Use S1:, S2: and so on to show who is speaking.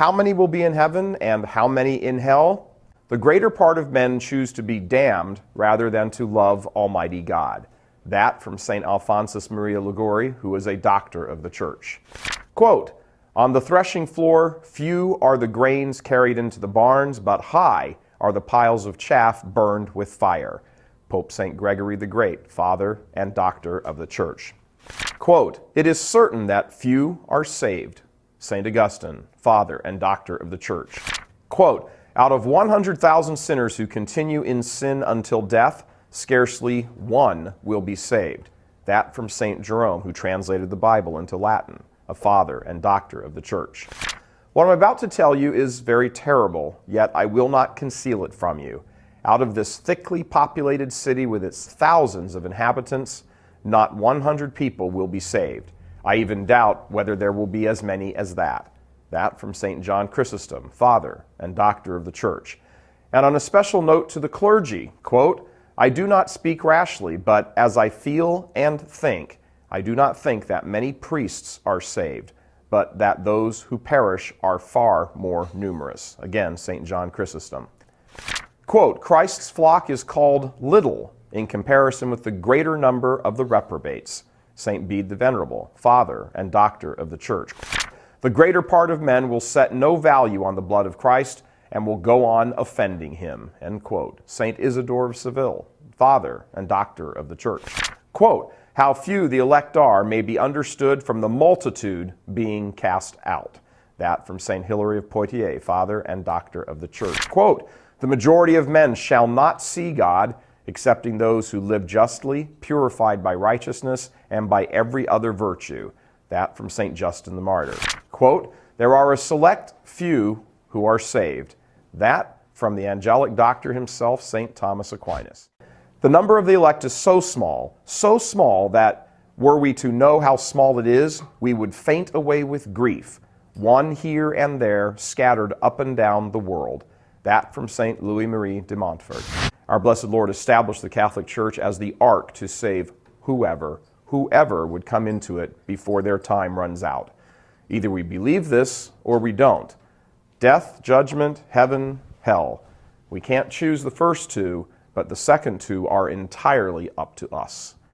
S1: How many will be in heaven and how many in hell? The greater part of men choose to be damned rather than to love Almighty God. That from St. Alphonsus Maria Liguori, who was a doctor of the church. Quote, on the threshing floor, few are the grains carried into the barns, but high are the piles of chaff burned with fire. Pope St. Gregory the Great, father and doctor of the church. Quote, it is certain that few are saved. St. Augustine, father and doctor of the church. Quote, out of 100,000 sinners who continue in sin until death, scarcely one will be saved. That from St. Jerome, who translated the Bible into Latin, a father and doctor of the church. What I'm about to tell you is very terrible, yet I will not conceal it from you. Out of this thickly populated city with its thousands of inhabitants, not 100 people will be saved. I even doubt whether there will be as many as that. That from St. John Chrysostom, father and doctor of the church. And on a special note to the clergy, quote, I do not speak rashly, but as I feel and think, I do not think that many priests are saved, but that those who perish are far more numerous. Again, St. John Chrysostom. Quote, Christ's flock is called little in comparison with the greater number of the reprobates. St. Bede the Venerable, father and doctor of the church. The greater part of men will set no value on the blood of Christ and will go on offending him. End quote. St. Isidore of Seville, father and doctor of the church. Quote, how few the elect are may be understood from the multitude being cast out. That from St. Hilary of Poitiers, father and doctor of the church. Quote, the majority of men shall not see God, excepting those who live justly, purified by righteousness, and by every other virtue. That from St. Justin the Martyr. Quote, there are a select few who are saved. That from the angelic doctor himself, St. Thomas Aquinas. The number of the elect is so small that were we to know how small it is, we would faint away with grief, one here and there scattered up and down the world. That from St. Louis-Marie de Montfort. Our blessed Lord established the Catholic Church as the ark to save whoever would come into it before their time runs out. Either we believe this or we don't. Death, judgment, heaven, hell. We can't choose the first two, but the second two are entirely up to us.